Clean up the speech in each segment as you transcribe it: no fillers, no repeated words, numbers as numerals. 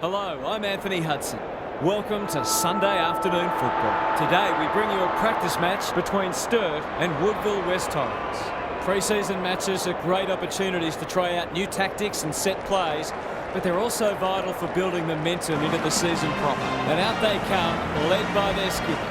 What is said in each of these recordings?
Hello, I'm Anthony Hudson. Welcome to Sunday afternoon football. Today we bring you a practice match between Sturt and Woodville-West Torrens. Pre-season matches are great opportunities to try out new tactics and set plays, but they're also vital for building momentum into the season proper. And out they come, led by their skipper.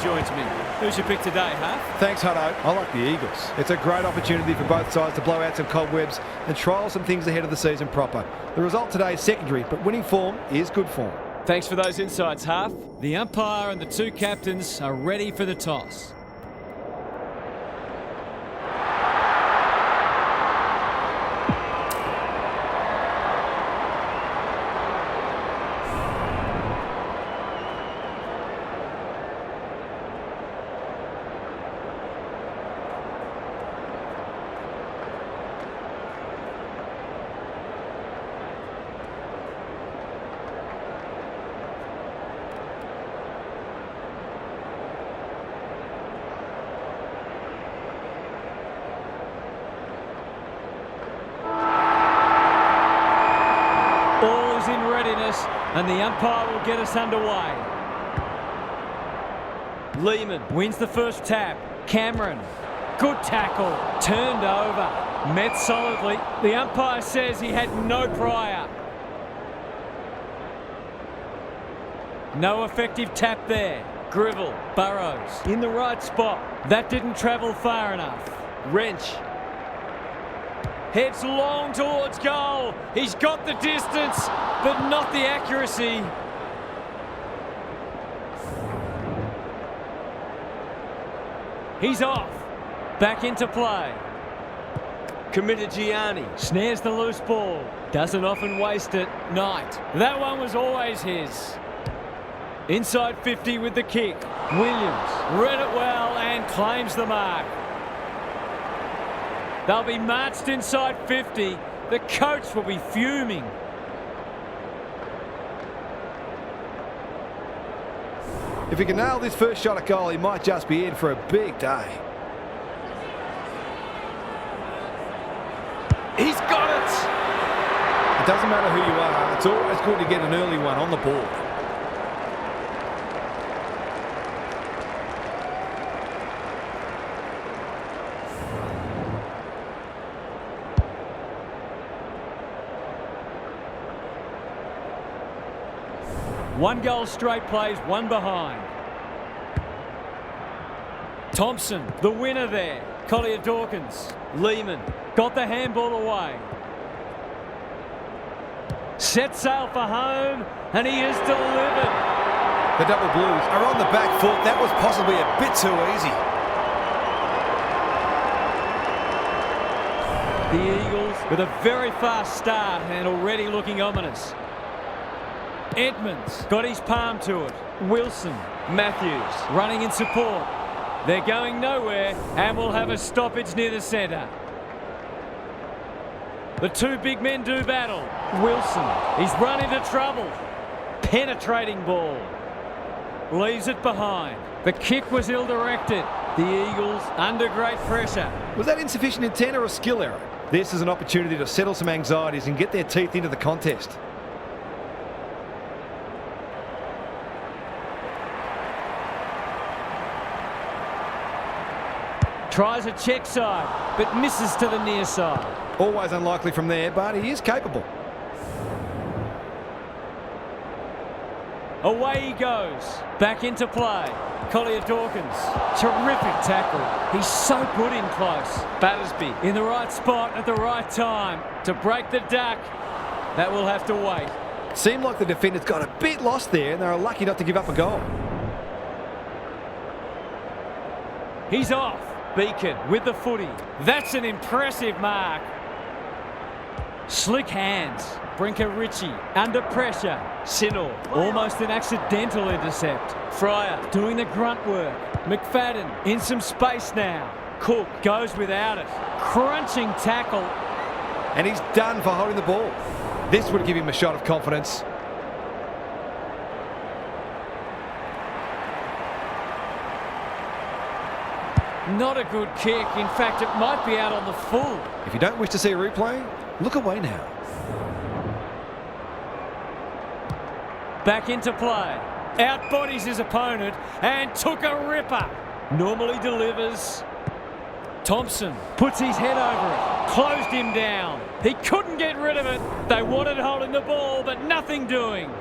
Joins me. Who's your pick today, Huff? Thanks, Hutto. I like the Eagles. It's a great opportunity for both sides to blow out some cobwebs and trial some things ahead of the season proper. The result today is secondary, but winning form is good form. Thanks for those insights, Huff. The umpire and the two captains are ready for the toss. All is in readiness, and the umpire will get us underway. Lehman wins the first tap. Cameron, good tackle, turned over, met solidly. The umpire says he had no prior. No effective tap there. Grivell, Burrows, in the right spot. That didn't travel far enough. Wrench. Heads long towards goal. He's got the distance, but not the accuracy. He's off. Back into play. Committed Gianni. Snares the loose ball. Doesn't often waste it. Knight. That one was always his. Inside 50 with the kick. Williams read it well and claims the mark. They'll be marched inside 50. The coach will be fuming. If he can nail this first shot at goal, he might just be in for a big day. He's got it! It doesn't matter who you are, it's always good to get an early one on the board. One goal straight plays, one behind. Thompson, the winner there. Collier Dawkins. Lehman got the handball away. Set sail for home, and he is delivered. The Double Blues are on the back foot. That was possibly a bit too easy. The Eagles with a very fast start and already looking ominous. Edmonds got his palm to it. Wilson, Matthews running in support. They're going nowhere and will have a stoppage near the centre. The two big men do battle. Wilson, he's run into trouble. Penetrating ball. Leaves it behind. The kick was ill-directed. The Eagles under great pressure. Was that insufficient intent or a skill error? This is an opportunity to settle some anxieties and get their teeth into the contest. Tries a check side, but misses to the near side. Always unlikely from there, but he is capable. Away he goes. Back into play. Collier Dawkins. Terrific tackle. He's so good in close. Battersby in the right spot at the right time to break the duck. That will have to wait. Seemed like the defenders got a bit lost there and they were lucky not to give up a goal. He's off. Beacon with the footy. That's an impressive mark. Slick hands. Brinker Ritchie under pressure. Sinnall, almost an accidental intercept. Fryer doing the grunt work. McFadden in some space now. Cook goes without it. Crunching tackle. And he's done for holding the ball. This would give him a shot of confidence. Not a good kick. In fact, it might be out on the full. If you don't wish to see a replay, look away now. Back into play. Outbodies his opponent and took a ripper. Normally delivers. Thompson puts his head over it. Closed him down. He couldn't get rid of it. They wanted holding the ball, but nothing doing.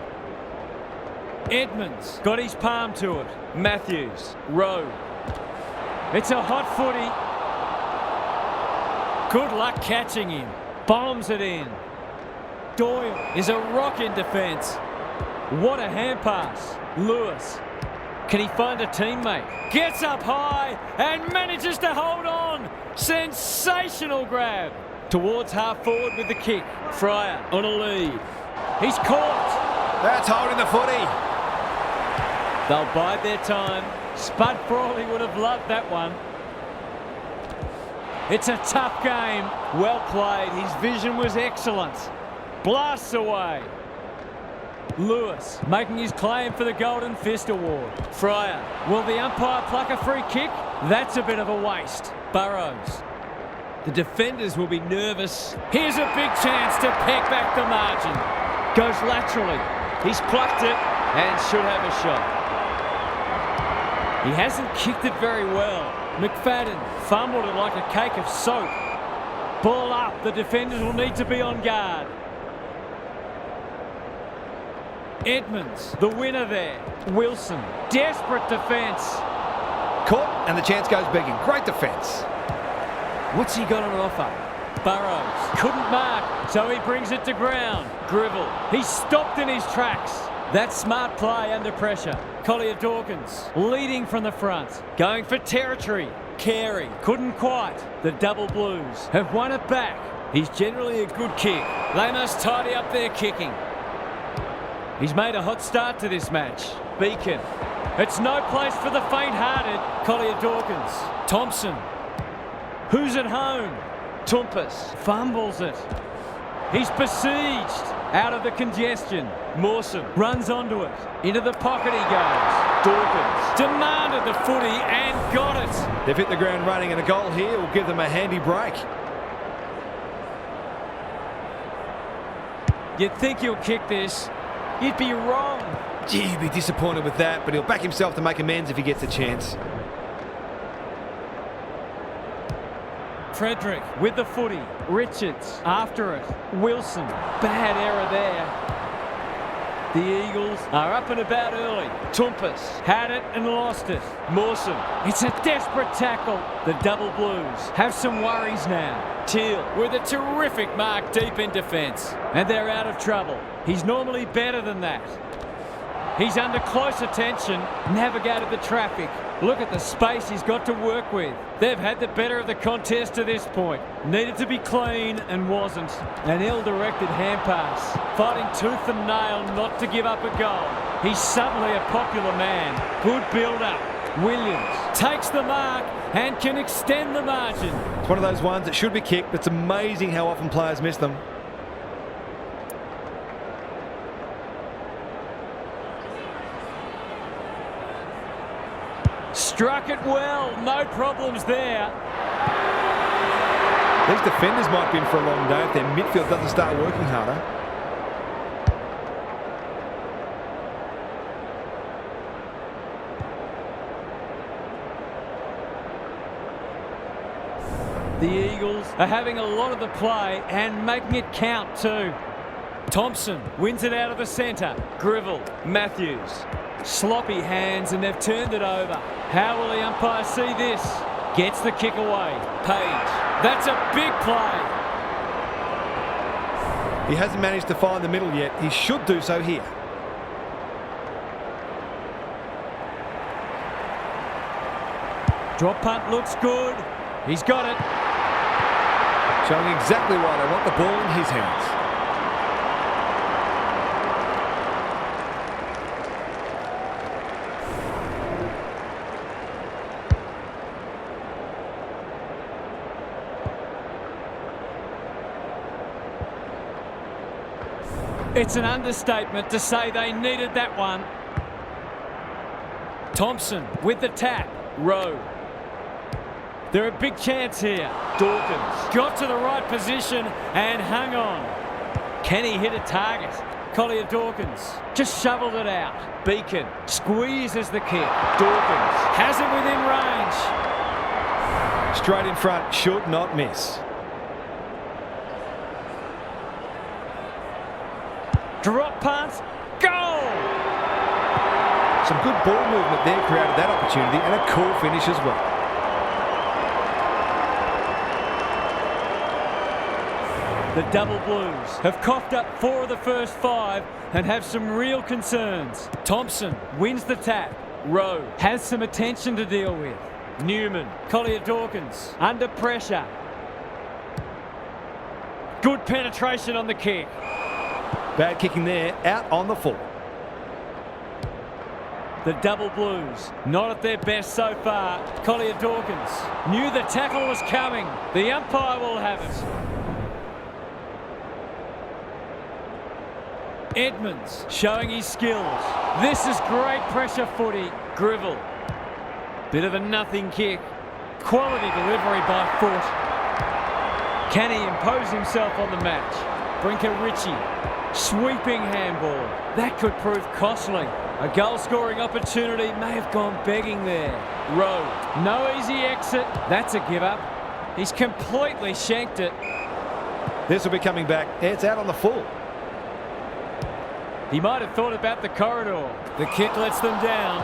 Edmonds got his palm to it. Matthews. Rowe. It's a hot footy. Good luck catching him. Bombs it in. Doyle is a rock in defence. What a hand pass. Lewis. Can he find a teammate? Gets up high and manages to hold on. Sensational grab. Towards half forward with the kick. Fryer on a lead. He's caught. That's holding the footy. They'll bide their time. Spud Frawley would have loved that one. It's a tough game. Well played. His vision was excellent. Blasts away. Lewis making his claim for the Golden Fist Award. Fryer. Will the umpire pluck a free kick? That's a bit of a waste. Burrows. The defenders will be nervous. Here's a big chance to peg back the margin. Goes laterally. He's plucked it and should have a shot. He hasn't kicked it very well. McFadden fumbled it like a cake of soap. Ball up. The defenders will need to be on guard. Edmonds, the winner there. Wilson, desperate defence. Caught, and the chance goes begging. Great defence. What's he got on offer? Burrows couldn't mark, so he brings it to ground. Gribble, he's stopped in his tracks. That's smart play under pressure. Collier Dawkins leading from the front. Going for territory. Carey couldn't quite. The Double Blues have won it back. He's generally a good kick. They must tidy up their kicking. He's made a hot start to this match. Beacon. It's no place for the faint-hearted. Collier Dawkins. Thompson. Who's at home? Tumpus fumbles it. He's besieged. Out of the congestion. Mawson runs onto it. Into the pocket he goes. Dawkins demanded the footy and got it. They've hit the ground running, and a goal here will give them a handy break. You'd think he'll kick this. You'd be wrong. Gee, he'd be disappointed with that, but he'll back himself to make amends if he gets a chance. Frederick with the footy. Richards after it. Wilson. Bad error there. The Eagles are up and about early. Tumpus had it and lost it. Mawson. It's a desperate tackle. The Double Blues have some worries now. Teal with a terrific mark deep in defence. And they're out of trouble. He's normally better than that. He's under close attention, navigated the traffic. Look at the space he's got to work with. They've had the better of the contest to this point. Needed to be clean and wasn't. An ill-directed hand pass. Fighting tooth and nail not to give up a goal. He's suddenly a popular man. Good build-up. Williams takes the mark and can extend the margin. It's one of those ones that should be kicked, but it's amazing how often players miss them. Struck it well, no problems there. These defenders might be in for a long day if their midfield doesn't start working harder. The Eagles are having a lot of the play and making it count too. Thompson wins it out of the centre. Gribble, Matthews. Sloppy hands and they've turned it over. How will the umpire see this? Gets the kick away. Page. That's a big play. He hasn't managed to find the middle yet. He should do so here. Drop punt looks good. He's got it. Showing exactly why they want the ball in his hands. It's an understatement to say they needed that one. Thompson with the tap. Rowe. They're a big chance here. Dawkins got to the right position and hung on. Can he hit a target? Collier Dawkins just shoveled it out. Beacon squeezes the kick. Dawkins has it within range. Straight in front, should not miss. Drop punt, goal! Some good ball movement there created that opportunity, and a cool finish as well. The Double Blues have coughed up 4 of the first 5 and have some real concerns. Thompson wins the tap. Rowe has some attention to deal with. Newman, Collier Dawkins under pressure. Good penetration on the kick. Bad kicking there, out on the full. The Double Blues, not at their best so far. Collier Dawkins knew the tackle was coming. The umpire will have it. Edmonds showing his skills. This is great pressure footy. Grivell. Bit of a nothing kick. Quality delivery by foot. Can he impose himself on the match? Brinker Ritchie. Sweeping handball. That could prove costly. A goal-scoring opportunity may have gone begging there. Rowe. No easy exit. That's a give-up. He's completely shanked it. This will be coming back. It's out on the full. He might have thought about the corridor. The kick lets them down.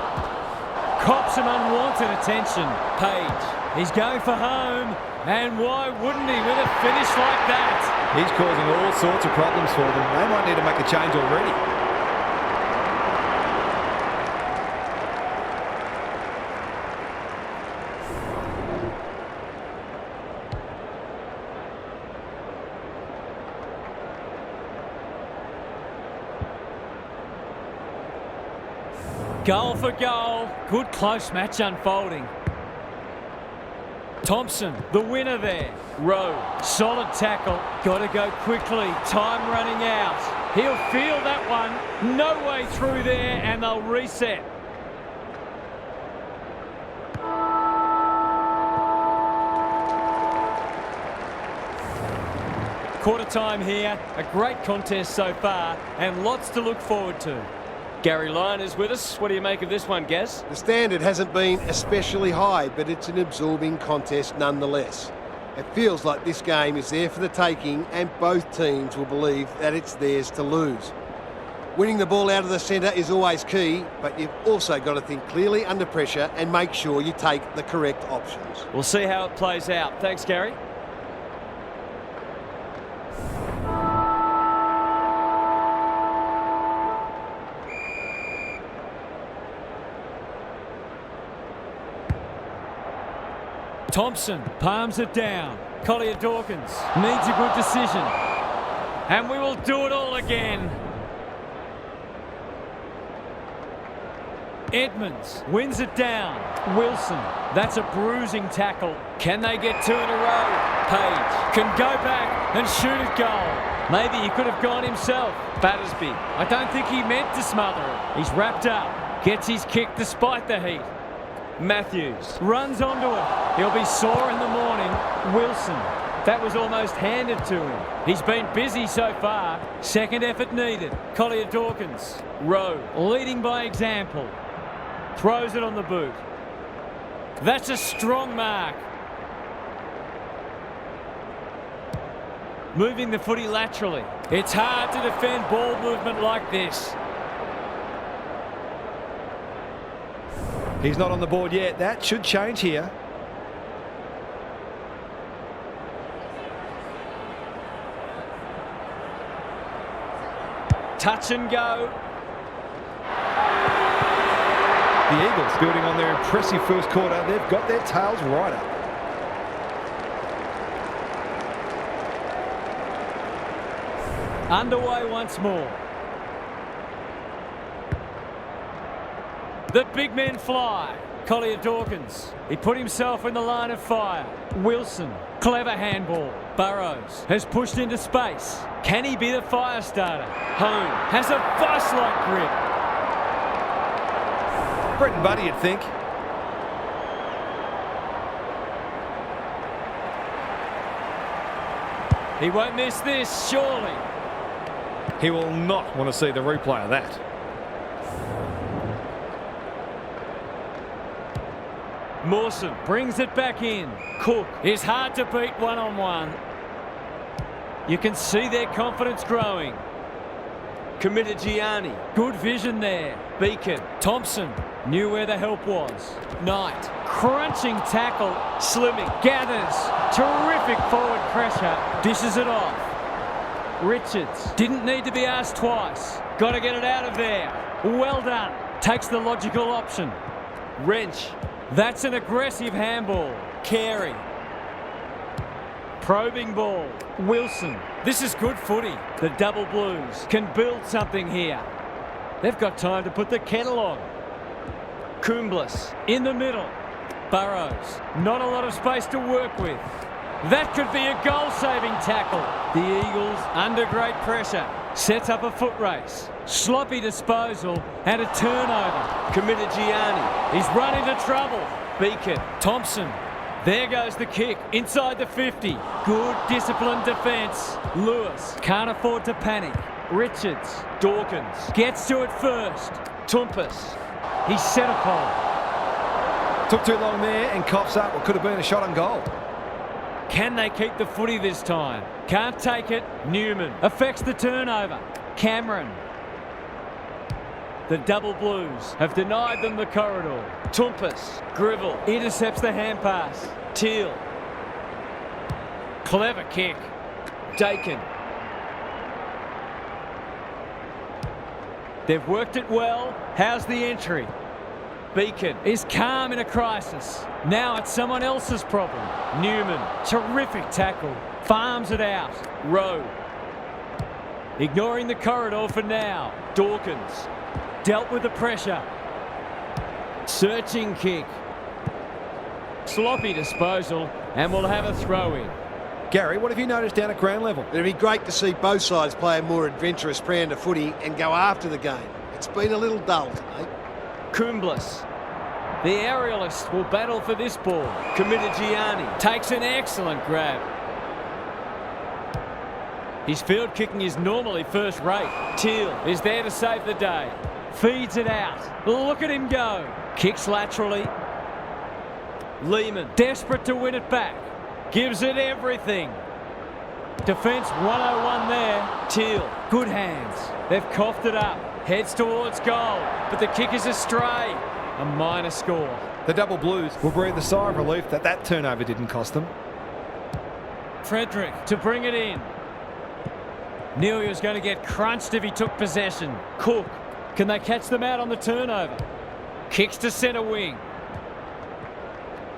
Cops some unwanted attention. Page. He's going for home. And why wouldn't he with a finish like that? He's causing all sorts of problems for them. They might need to make a change already. Goal for goal. Good close match unfolding. Thompson, the winner there. Rowe, solid tackle. Got to go quickly. Time running out. He'll feel that one. No way through there, and they'll reset. Quarter time here. A great contest so far, and lots to look forward to. Gary Lyon is with us. What do you make of this one, Gaz? The standard hasn't been especially high, but it's an absorbing contest nonetheless. It feels like this game is there for the taking, and both teams will believe that it's theirs to lose. Winning the ball out of the centre is always key, but you've also got to think clearly under pressure and make sure you take the correct options. We'll see how it plays out. Thanks, Gary. Thompson palms it down. Collier Dawkins needs a good decision. And we will do it all again. Edmonds wins it down. Wilson, that's a bruising tackle. Can they get 2 in a row? Page can go back and shoot at goal. Maybe he could have gone himself. Battersby, I don't think he meant to smother it. He's wrapped up. Gets his kick despite the heat. Matthews runs onto it. He'll be sore in the morning. Wilson, that was almost handed to him. He's been busy so far. Second effort needed. Collier Dawkins. Rowe leading by example. Throws it on the boot. That's a strong mark. Moving the footy laterally. It's hard to defend ball movement like this. He's not on the board yet. That should change here. Touch and go. The Eagles, building on their impressive first quarter, they've got their tails right up. Underway once more. The big men fly. Collier Dawkins. He put himself in the line of fire. Wilson. Clever handball. Burrows has pushed into space. Can he be the fire starter? Home has a vice-like grip. Britton Buddy, you'd think. He won't miss this, surely. He will not want to see the replay of that. Mawson brings it back in. Cook is hard to beat one-on-one. You can see their confidence growing. Committed Gianni. Good vision there. Beacon. Thompson knew where the help was. Knight. Crunching tackle. Slimming. Gathers. Terrific forward pressure. Dishes it off. Richards. Didn't need to be asked twice. Got to get it out of there. Well done. Takes the logical option. Wrench. That's an aggressive handball. Carey. Probing ball. Wilson. This is good footy. The double blues can build something here. They've got time to put the kettle on. Kumblas in the middle. Burrows. Not a lot of space to work with. That could be a goal-saving tackle. The Eagles under great pressure. Sets up a foot race. Sloppy disposal and a turnover. Committed Gianni. He's run into trouble. Beacon. Thompson. There goes the kick inside the 50. Good disciplined defence. Lewis can't afford to panic. Richards. Dawkins gets to it first. Tumpus. He's set a pole. Took too long there and coughs up what could have been a shot on goal. Can they keep the footy this time? Can't take it. Newman affects the turnover. Cameron. The double blues have denied them the corridor. Tumpus. Gribble intercepts the hand pass. Teal. Clever kick. Dakin. They've worked it well. How's the entry? Beacon is calm in a crisis. Now it's someone else's problem. Newman. Terrific tackle. Farms it out. Rowe. Ignoring the corridor for now. Dawkins. Dealt with the pressure. Searching kick. Sloppy disposal, and we'll have a throw-in. Gary, what have you noticed down at ground level? It'd be great to see both sides play a more adventurous brand of footy and go after the game. It's been a little dull today. Kumblas. The aerialist will battle for this ball. Committed Gianni. Takes an excellent grab. His field kicking is normally first rate. Teal is there to save the day. Feeds it out. Look at him go. Kicks laterally. Lehman, desperate to win it back. Gives it everything. Defence 101 there. Teal, good hands. They've coughed it up. Heads towards goal, but the kick is astray. A minor score. The double blues will breathe a sigh of relief that that turnover didn't cost them. Frederick to bring it in. Knew he was going to get crunched if he took possession. Cook. Can they catch them out on the turnover? Kicks to centre wing.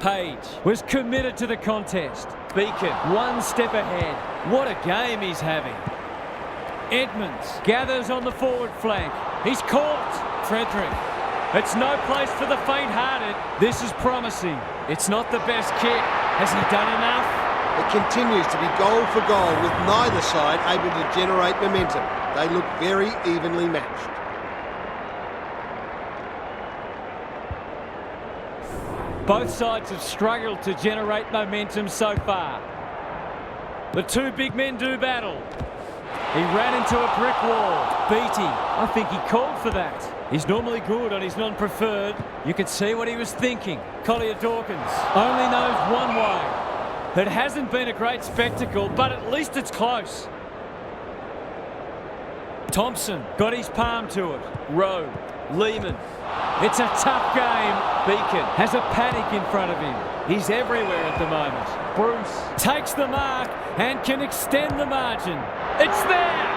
Page was committed to the contest. Beacon one step ahead. What a game he's having. Edmonds gathers on the forward flank. He's caught. Frederick. It's no place for the faint-hearted. This is promising. It's not the best kick. Has he done enough? It continues to be goal for goal with neither side able to generate momentum. They look very evenly matched. Both sides have struggled to generate momentum so far. The two big men do battle. He ran into a brick wall. Beatty, I think he called for that. He's normally good on his non-preferred. You could see what he was thinking. Collier Dawkins only knows one way. It hasn't been a great spectacle, but at least it's close. Thompson got his palm to it. Rowe, Lehman. It's a tough game. Beacon has a panic in front of him. He's everywhere at the moment. Bruce takes the mark and can extend the margin. It's there!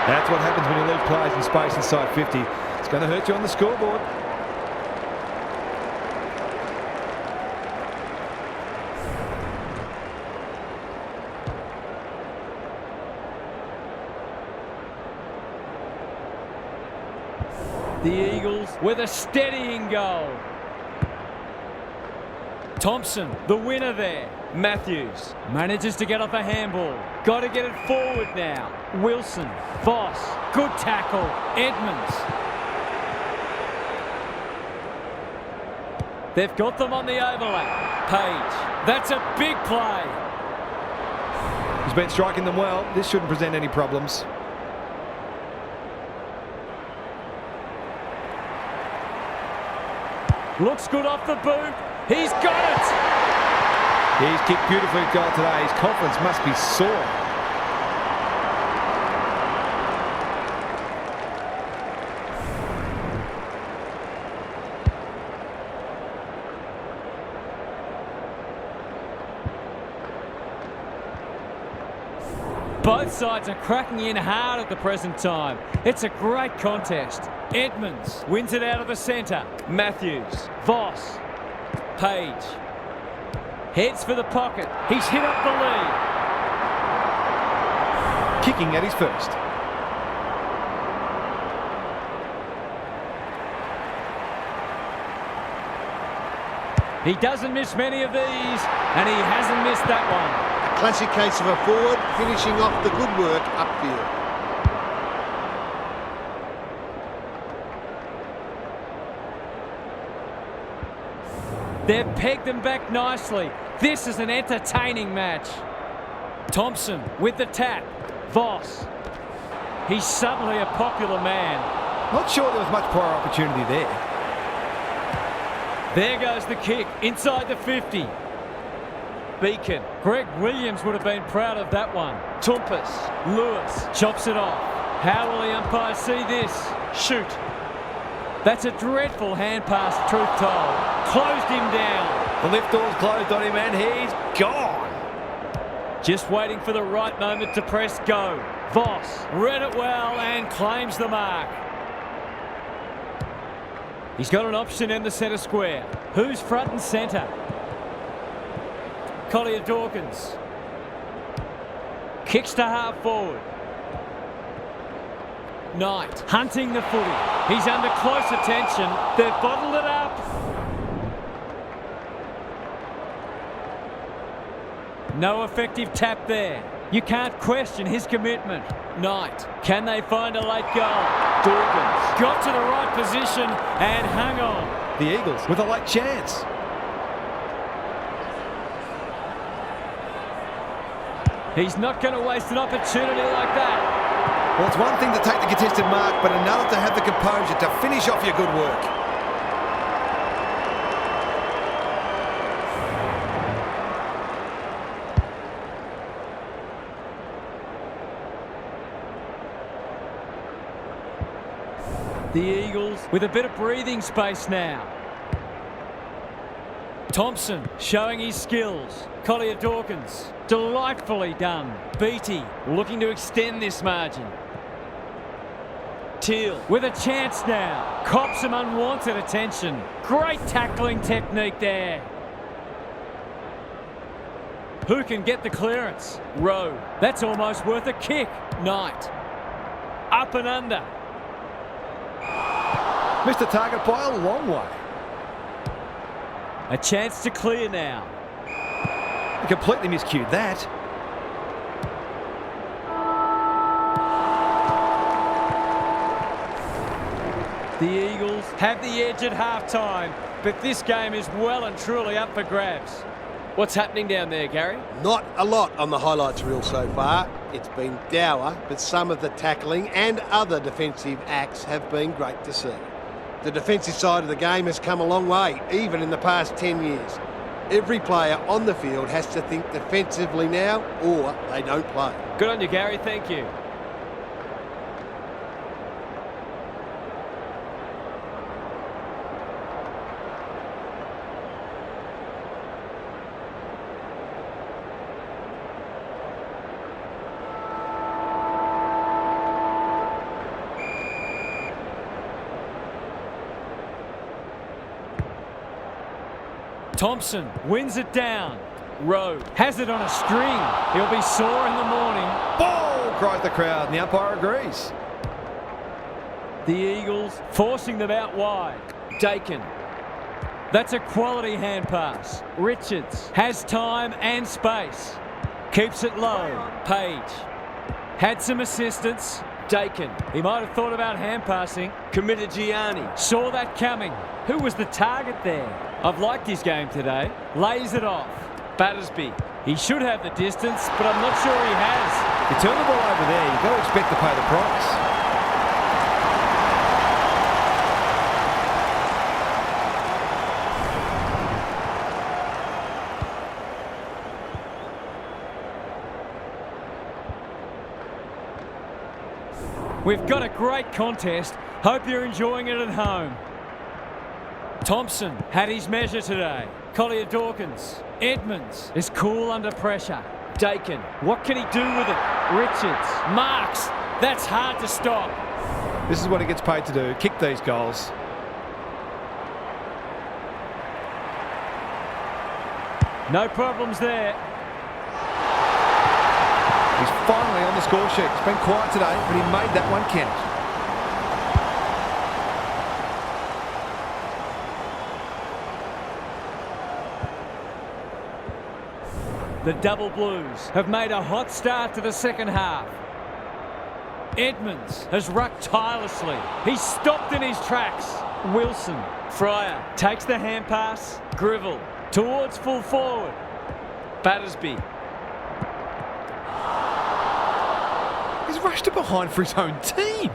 That's what happens when you leave players in space inside 50. It's going to hurt you on the scoreboard. The Eagles with a steadying goal. Thompson, the winner there. Matthews manages to get off a handball. Got to get it forward now. Wilson, Voss, good tackle. Edmonds. They've got them on the overlap. Page, that's a big play. He's been striking them well. This shouldn't present any problems. Looks good off the boot. He's got it. He's kicked beautifully at goal today. His confidence must be soaring. Both sides are cracking in hard at the present time. It's a great contest. Edmonds wins it out of the centre. Matthews, Voss, Page. Heads for the pocket. He's hit up the lead. Kicking at his first. He doesn't miss many of these, and he hasn't missed that one. Classic case of a forward finishing off the good work upfield. They've pegged them back nicely. This is an entertaining match. Thompson with the tap. Voss. He's suddenly a popular man. Not sure there was much prior opportunity there. There goes the kick inside the 50. Beacon. Greg Williams would have been proud of that one. Tumpus. Lewis chops it off. How will the umpire see this? Shoot. That's a dreadful hand pass, truth told. Closed him down. The lift door's closed on him and he's gone. Just waiting for the right moment to press go. Voss read it well and claims the mark. He's got an option in the centre square. Who's front and centre? Collier Dawkins. Kicks to half forward. Knight hunting the footy. He's under close attention. They've bottled it up. No effective tap there. You can't question his commitment. Knight. Can they find a late goal? Dawkins got to the right position and hung on. The Eagles with a late chance. He's not going to waste an opportunity like that. Well, it's one thing to take the contested mark, but another to have the composure to finish off your good work. The Eagles with a bit of breathing space now. Thompson showing his skills. Collier Dawkins, delightfully done. Beattie looking to extend this margin. Teal with a chance now. Cops some unwanted attention. Great tackling technique there. Who can get the clearance? Rowe. That's almost worth a kick. Knight. Up and under. Missed the target by a long way. A chance to clear now. He completely miscued that. The Eagles have the edge at half-time, but this game is well and truly up for grabs. What's happening down there, Gary? Not a lot on the highlights reel so far. It's been dour, but some of the tackling and other defensive acts have been great to see. The defensive side of the game has come a long way, even in the past 10 years. Every player on the field has to think defensively now, or they don't play. Good on you, Gary. Thank you. Thompson wins it down. Rowe has it on a string. He'll be sore in the morning. Ball, cries the crowd, and the umpire agrees. The Eagles forcing them out wide. Dakin. That's a quality hand pass. Richards has time and space. Keeps it low. Page. Had some assistance. Dakin. He might have thought about hand passing. Committed Gianni. Saw that coming. Who was the target there? I've liked his game today. Lays it off. Battersby. He should have the distance, but I'm not sure he has. You turn the ball over there, you've got to expect to pay the price. We've got a great contest. Hope you're enjoying it at home. Thompson had his measure today. Collier Dawkins. Edmonds is cool under pressure. Dakin. What can he do with it? Richards. Marks. That's hard to stop. This is what he gets paid to do. Kick these goals. No problems there. He's finally on the score sheet. It's been quiet today, but he made that one count. The Double Blues have made a hot start to the second half. Edmonds has rucked tirelessly. He's stopped in his tracks. Wilson. Fryer takes the hand pass. Grivell towards full forward. Battersby. He's rushed it behind for his own team.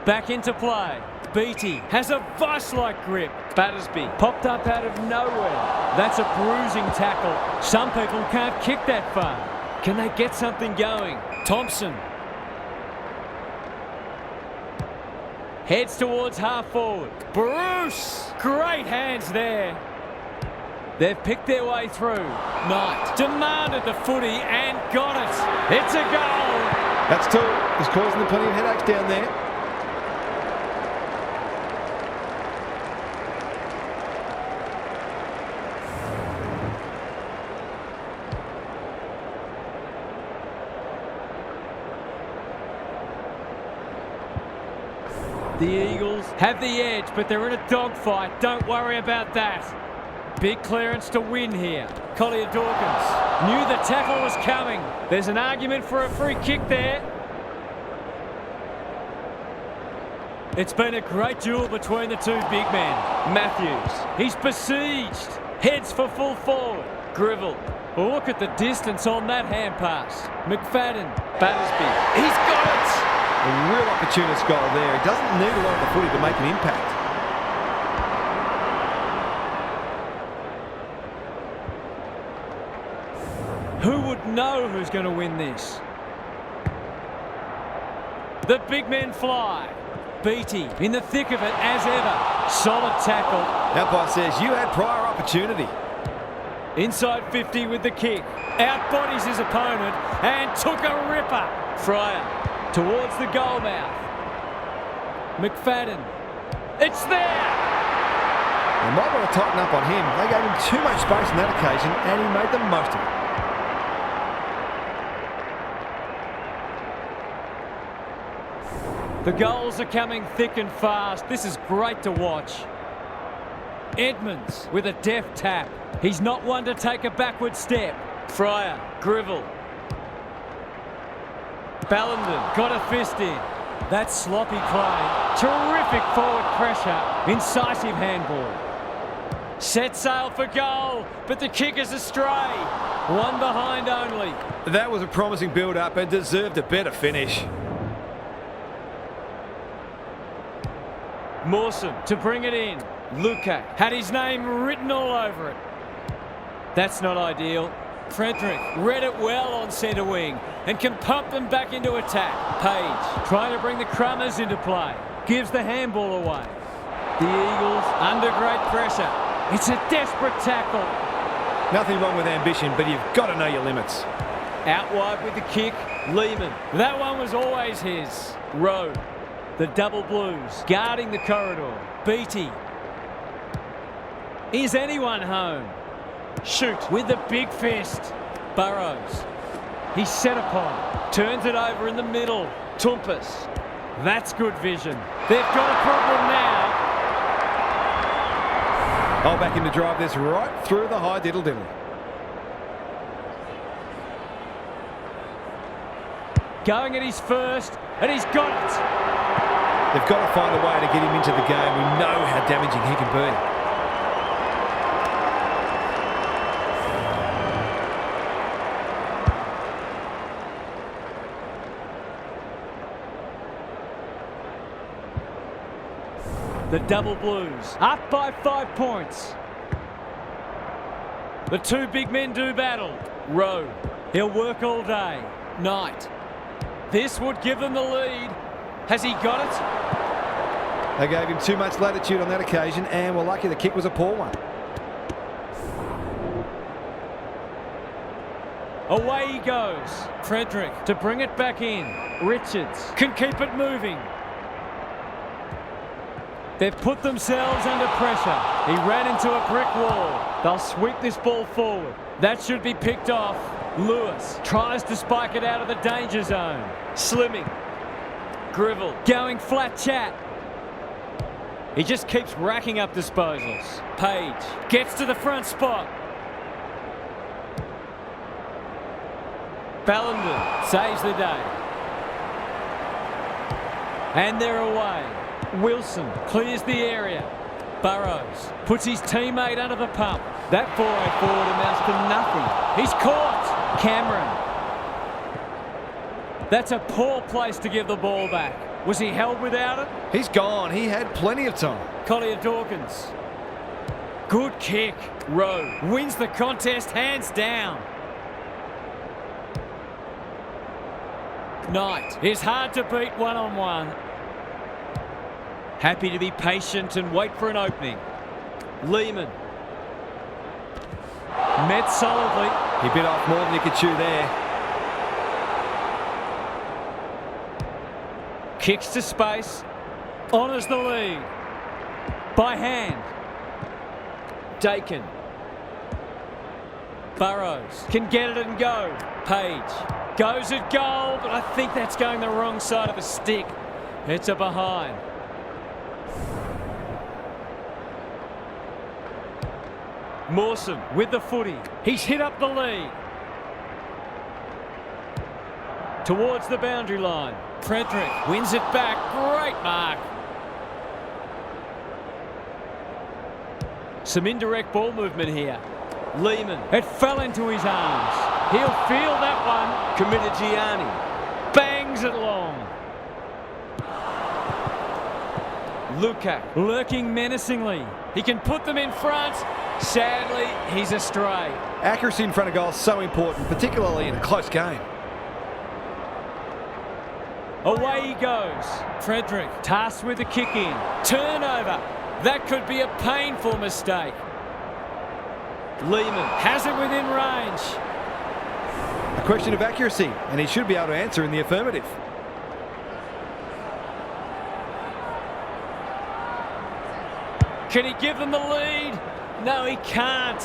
Back into play. Beattie has a vice-like grip. Battersby popped up out of nowhere. That's a bruising tackle. Some people can't kick that far. Can they get something going? Thompson. Heads towards half forward. Bruce! Great hands there. They've picked their way through. Knight demanded the footy and got it. It's a goal. That's two. He's causing them plenty of headaches down there. The Eagles have the edge, but they're in a dogfight. Don't worry about that. Big clearance to win here. Collier Dawkins knew the tackle was coming. There's an argument for a free kick there. It's been a great duel between the two big men. Matthews, he's besieged. Heads for full forward. Grivell. Well, look at the distance on that hand pass. McFadden. Battersby. He's got it. A real opportunist goal there. He doesn't need a lot of the footy to make an impact. Who would know who's going to win this? The big men fly. Beattie in the thick of it as ever. Solid tackle. Umpire says you had prior opportunity. Inside 50 with the kick. Outbodies his opponent and took a ripper. Fryer towards the goal mouth. McFadden. It's there! They might want to tighten up on him. They gave him too much space on that occasion and he made the most of it. The goals are coming thick and fast. This is great to watch. Edmonds with a deft tap. He's not one to take a backward step. Fryer, Grivell. Ballenden got a fist in. That's sloppy play. Terrific forward pressure. Incisive handball. Set sail for goal, but the kick is astray. One behind only. That was a promising build-up and deserved a better finish. Mawson to bring it in. Luca had his name written all over it. That's not ideal. Frederick read it well on centre wing and can pump them back into attack. Page trying to bring the Crummers into play. Gives the handball away. The Eagles under great pressure. It's a desperate tackle. Nothing wrong with ambition, but you've got to know your limits. Out wide with the kick. Lehman. That one was always his. Rowe. The Double Blues guarding the corridor. Beattie. Is anyone home? Shoot with the big fist. Burrows. He's set upon. Turns it over in the middle. Tumpus. That's good vision. They've got a problem now. I'll back him to drive this right through the high diddle-diddle. Going at his first, and he's got it. They've got to find a way to get him into the game. We know how damaging he can be. The double blues up by 5 points. The two big men do battle. Rowe, he'll work all day. Knight. This would give them the lead. Has he got it? They gave him too much latitude on that occasion, and we're lucky the kick was a poor one. Away he goes. Frederick to bring it back in. Richards can keep it moving. They've put themselves under pressure. He ran into a brick wall. They'll sweep this ball forward. That should be picked off. Lewis tries to spike it out of the danger zone. Slimming. Gribble going flat chat. He just keeps racking up disposals. Page gets to the front spot. Ballender saves the day. And they're away. Wilson clears the area. Burrows puts his teammate under the pump. That foray forward amounts to nothing. He's caught. Cameron. That's a poor place to give the ball back. Was he held without it? He's gone. He had plenty of time. Collier Dawkins. Good kick. Rowe wins the contest hands down. Knight is hard to beat one-on-one. Happy to be patient and wait for an opening. Lehman. Met solidly. He bit off more than he could chew there. Kicks to space. Honours the lead. By hand. Dakin. Burrows can get it and go. Page goes at goal, but I think that's going the wrong side of the stick. It's a behind. Mawson with the footy. He's hit up the lead. Towards the boundary line. Frederick wins it back. Great mark. Some indirect ball movement here. Lehman. It fell into his arms. He'll feel that one. Committed Gianni. Bangs it long. Lukac lurking menacingly. He can put them in front. Sadly, he's astray. Accuracy in front of goal is so important, particularly in a close game. Away he goes. Frederick tasked with the kick in. Turnover. That could be a painful mistake. Lehman has it within range. A question of accuracy, and he should be able to answer in the affirmative. Can he give them the lead? No, he can't.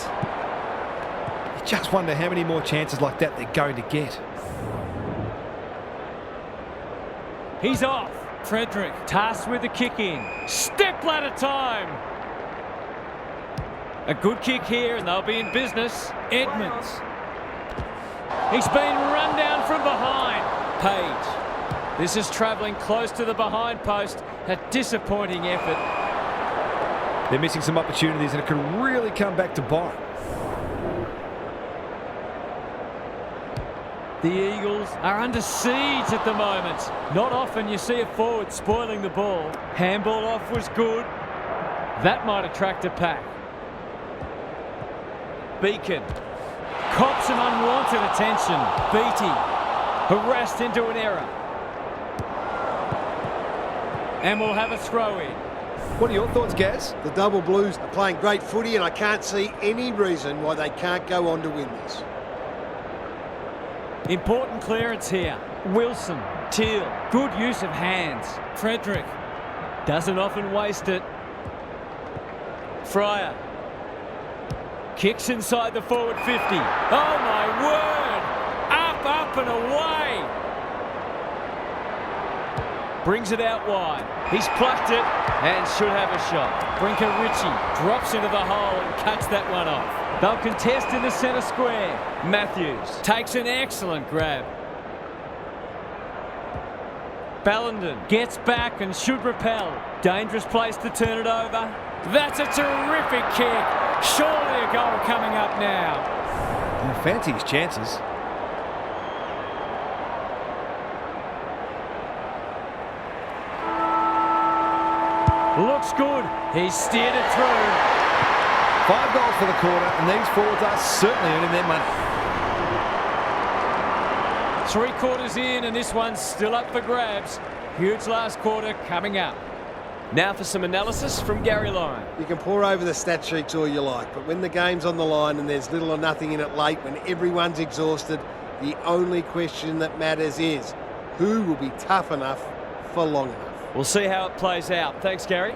You just wonder how many more chances like that they're going to get. He's off. Frederick tasked with the kick in. Step ladder time. A good kick here and they'll be in business. Edmonds. He's been run down from behind. Page. This is travelling close to the behind post. A disappointing effort. They're missing some opportunities and it could really come back to bite. The Eagles are under siege at the moment. Not often you see a forward spoiling the ball. Handball off was good. That might attract a pack. Beacon. Cops some unwanted attention. Beattie. Harassed into an error. And we'll have a throw in. What are your thoughts, Gaz? The Double Blues are playing great footy and I can't see any reason why they can't go on to win this. Important clearance here. Wilson. Teal. Good use of hands. Frederick. Doesn't often waste it. Fryer. Kicks inside the forward 50. Oh my word! Up, up and away! brings it out wide. He's plucked it and should have a shot. Brinker Ritchie drops into the hole and cuts that one off. They'll contest in the centre square. Matthews takes an excellent grab. Ballenden gets back and should repel. Dangerous place to turn it over. That's a terrific kick. Surely a goal coming up now. I fancy his chances. Looks good. He's steered it through. 5 goals for the quarter, and these forwards are certainly earning their money. 3 quarters in, and this one's still up for grabs. Huge last quarter coming up. Now for some analysis from Gary Lyon. You can pour over the stat sheets all you like, but when the game's on the line and there's little or nothing in it late, when everyone's exhausted, the only question that matters is who will be tough enough for long enough. We'll see how it plays out. Thanks, Gary.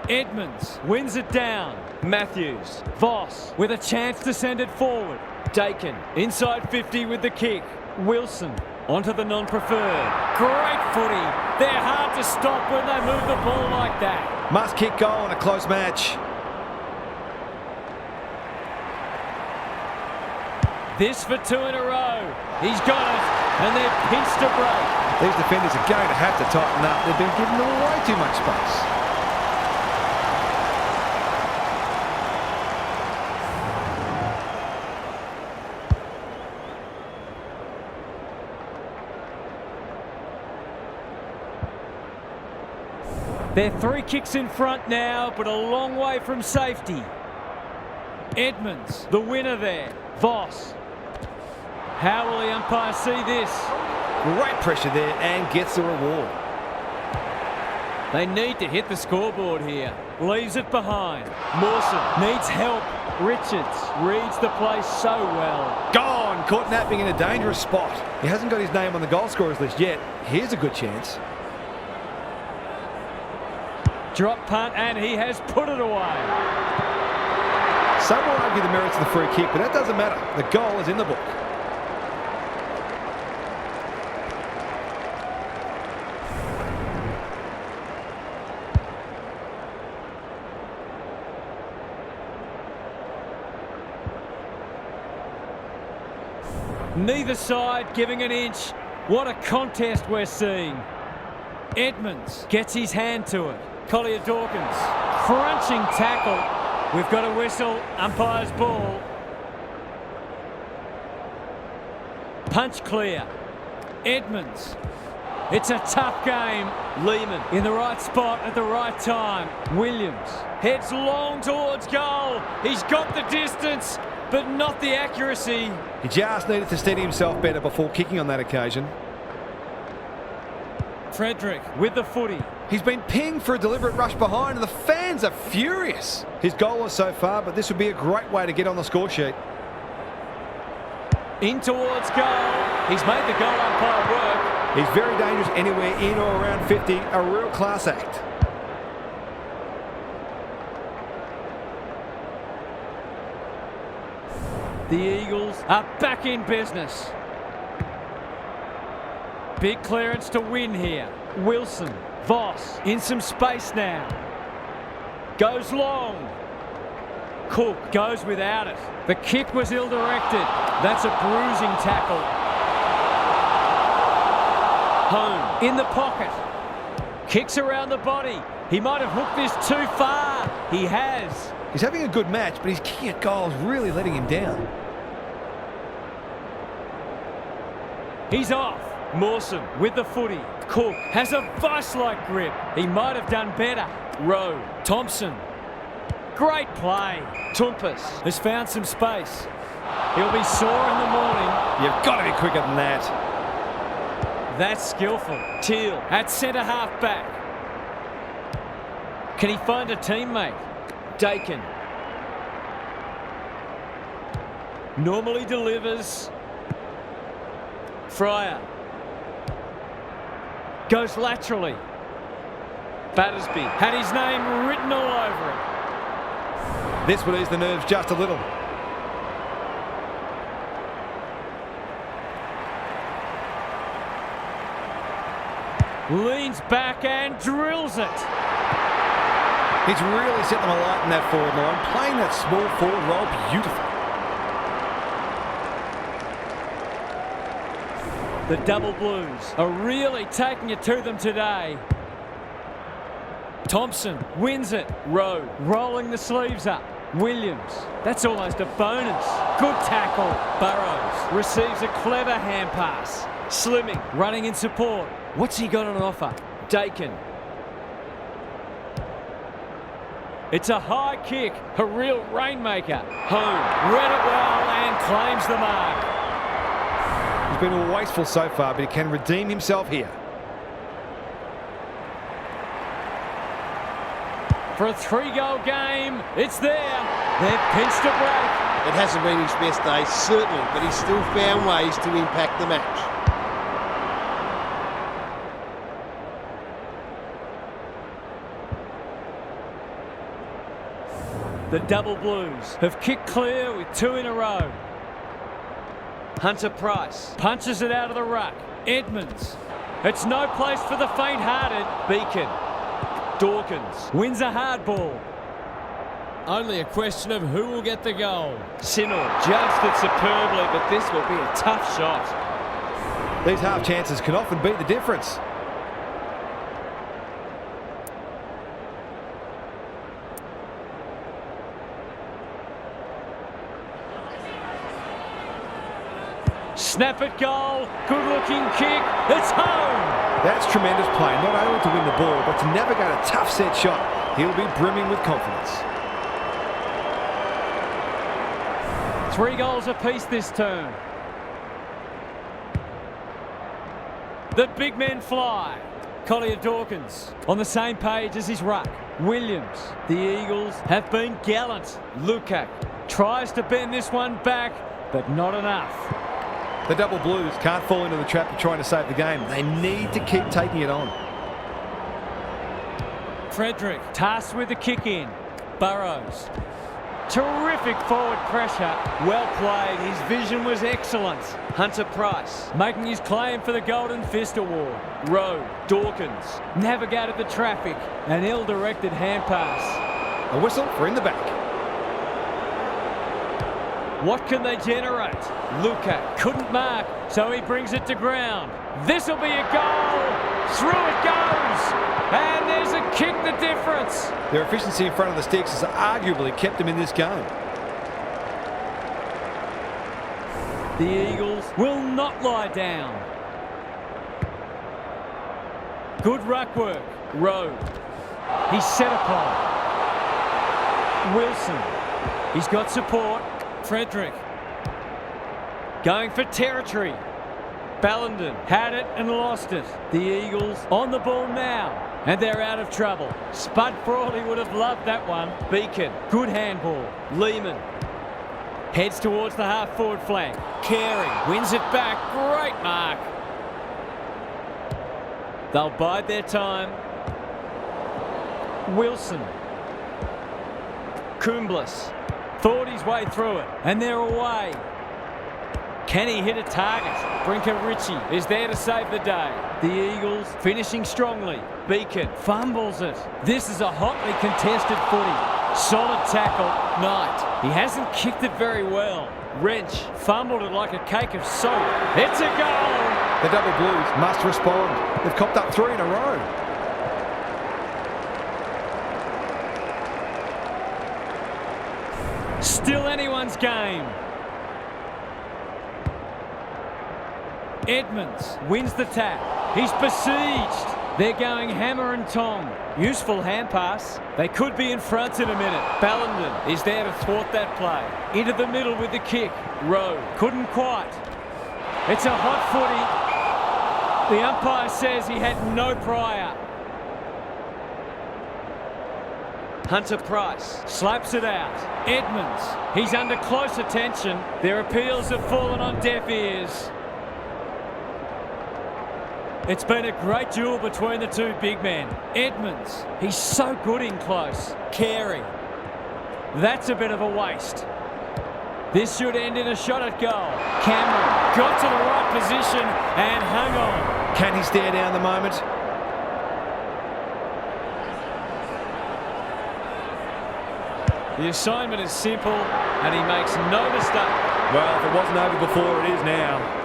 Edmonds wins it down. Matthews. Voss with a chance to send it forward. Dakin inside 50 with the kick. Wilson onto the non-preferred. Great footy. They're hard to stop when they move the ball like that. Must kick goal in a close match. This for 2 in a row. He's got it, and they're pinched a break. These defenders are going to have to tighten up. They've been giving them way too much space. They're 3 kicks in front now, but a long way from safety. Edmonds, the winner there. Voss. How will the umpire see this? Great pressure there and gets the reward. They need to hit the scoreboard here. Leaves it behind. Mawson needs help. Richards reads the place so well. Gone! Caught napping in a dangerous spot. He hasn't got his name on the goal scorers list yet. Here's a good chance. Drop punt, and he has put it away. Some will argue the merits of the free kick, but that doesn't matter. The goal is in the book. Neither side giving an inch. What a contest we're seeing. Edmonds gets his hand to it. Collier Dawkins, crunching tackle. We've got a whistle, umpire's ball. Punch clear. Edmonds. It's a tough game. Lehman in the right spot at the right time. Williams heads long towards goal. He's got the distance, but not the accuracy. He just needed to steady himself better before kicking on that occasion. Frederick with the footy. He's been pinged for a deliberate rush behind, and the fans are furious. His goal is so far, but this would be a great way to get on the score sheet. In towards goal. He's made the goal umpire work. He's very dangerous anywhere in or around 50. A real class act. The Eagles are back in business. Big clearance to win here. Wilson. Voss in some space now. Goes long. Cook goes without it. The kick was ill-directed. That's a bruising tackle. Home in the pocket. Kicks around the body. He might have hooked this too far. He has. He's having a good match, but his kicking at goal is really letting him down. He's off. Mawson with the footy. Cook has a vice-like grip. He might have done better. Rowe. Thompson. Great play. Tompus has found some space. He'll be sore in the morning. You've got to be quicker than that. That's skillful. Teal at centre half back. Can he find a teammate? Dakin. Normally delivers. Fryer. Goes laterally. Battersby had his name written all over it. This would ease the nerves just a little. Leans back and drills it. He's really set them alight in that forward line, playing that small forward role beautifully. The double blues are really taking it to them today. Thompson wins it. Rowe rolling the sleeves up. Williams, that's almost a bonus. Good tackle. Burrows receives a clever hand pass. Slimming, running in support. What's he got on offer? Dakin. It's a high kick, a real rainmaker. Home, read it well and claims the mark. He's been wasteful so far, but he can redeem himself here. For a 3-goal game, it's there. They've pinched a break. It hasn't been his best day, certainly, but he's still found ways to impact the match. The double blues have kicked clear with 2 in a row. Hunter Price punches it out of the ruck. Edmonds. It's no place for the faint-hearted. Beacon. Dawkins wins a hard ball. Only a question of who will get the goal. Sinnall judged it superbly, but this will be a tough shot. These half chances can often be the difference. Snap it goal, good looking kick, it's home! That's tremendous play, not only to win the ball, but to navigate a tough set shot. He'll be brimming with confidence. 3 goals apiece this term. The big men fly. Collier Dawkins on the same page as his ruck. Williams, the Eagles have been gallant. Lukac tries to bend this one back, but not enough. The double blues can't fall into the trap of trying to save the game. They need to keep taking it on. Frederick tasked with the kick in. Burrows. Terrific forward pressure. Well played. His vision was excellent. Hunter Price making his claim for the Golden Fist Award. Rowe. Dawkins navigated the traffic. An ill-directed hand pass. A whistle for in the back. What can they generate? Lukac couldn't mark, so he brings it to ground. This'll be a goal. Through it goes. And there's a kick the difference. Their efficiency in front of the sticks has arguably kept them in this game. The Eagles will not lie down. Good ruck work. Rowe. He's set upon. Wilson. He's got support. Frederick. Going for territory. Ballenden had it and lost it. The Eagles on the ball now. And they're out of trouble. Spud Frawley would have loved that one. Beacon. Good handball. Lehman. Heads towards the half-forward flank. Carey wins it back. Great mark. They'll bide their time. Wilson. Kumblis. Thought his way through it. And they're away. Can he hit a target? Brinker Ritchie is there to save the day. The Eagles finishing strongly. Beacon fumbles it. This is a hotly contested footy. Solid tackle. Knight. He hasn't kicked it very well. Wrench fumbled it like a cake of soap. It's a goal. The double blues must respond. They've copped up 3 in a row. Still anyone's game. Edmonds wins the tap. He's besieged. They're going hammer and tong. Useful hand pass. They could be in front in a minute. Ballenden is there to thwart that play. Into the middle with the kick. Rowe couldn't quite. It's a hot footy. The umpire says he had no prior. Hunter Price slaps it out. Edmonds, he's under close attention. Their appeals have fallen on deaf ears. It's been a great duel between the two big men. Edmonds, he's so good in close. Carey, that's a bit of a waste. This should end in a shot at goal. Cameron got to the right position and hung on. Can he stare down the moment? The assignment is simple and he makes no mistake. Well, if it wasn't over before, it is now.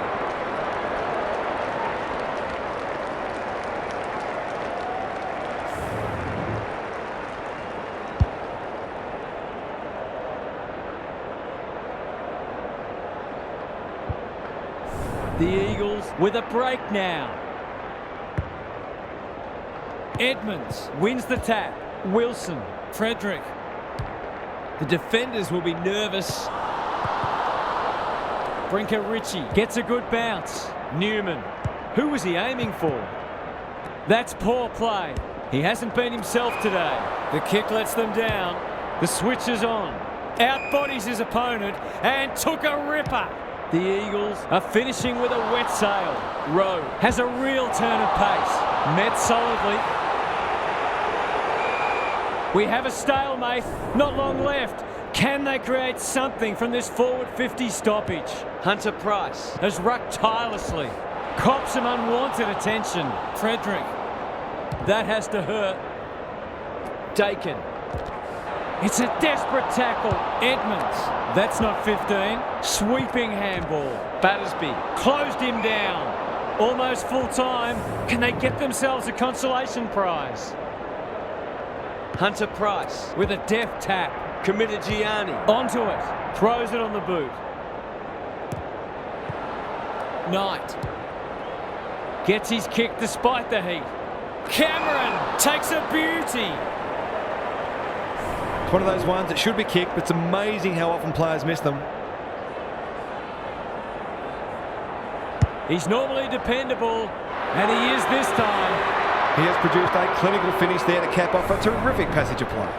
The Eagles with a break now. Edmonds wins the tap. Wilson, Frederick. The defenders will be nervous. Brinker Ritchie gets a good bounce. Newman, who was he aiming for? That's poor play. He hasn't been himself today. The kick lets them down. The switch is on. Outbodies his opponent and took a ripper. The Eagles are finishing with a wet sail. Rowe has a real turn of pace. Met solidly. We have a stalemate. Not long left. Can they create something from this forward 50 stoppage? Hunter Price has rucked tirelessly. Cops some unwanted attention. Frederick. That has to hurt. Dakin. It's a desperate tackle. Edmonds. That's not 15. Sweeping handball. Battersby closed him down. Almost full time. Can they get themselves a consolation prize? Hunter Price with a deft tap. Committed Gianni. Onto it. Throws it on the boot. Knight. Gets his kick despite the heat. Cameron takes a beauty. It's one of those ones that should be kicked, but it's amazing how often players miss them. He's normally dependable, and he is this time. He has produced a clinical finish there to cap off a terrific passage of play.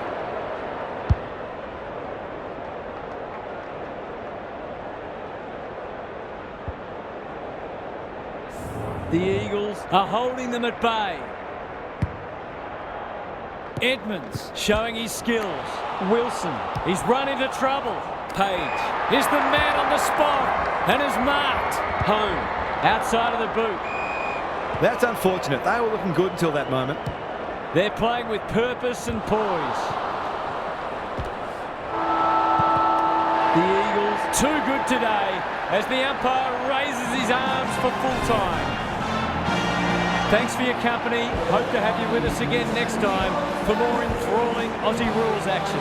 The Eagles are holding them at bay. Edmonds showing his skills. Wilson, he's run into trouble. Page is the man on the spot and is marked. Home, outside of the boot. That's unfortunate. They were looking good until that moment. They're playing with purpose and poise. The Eagles too good today as the umpire raises his arms for full time. Thanks for your company. Hope to have you with us again next time for more enthralling Aussie rules action.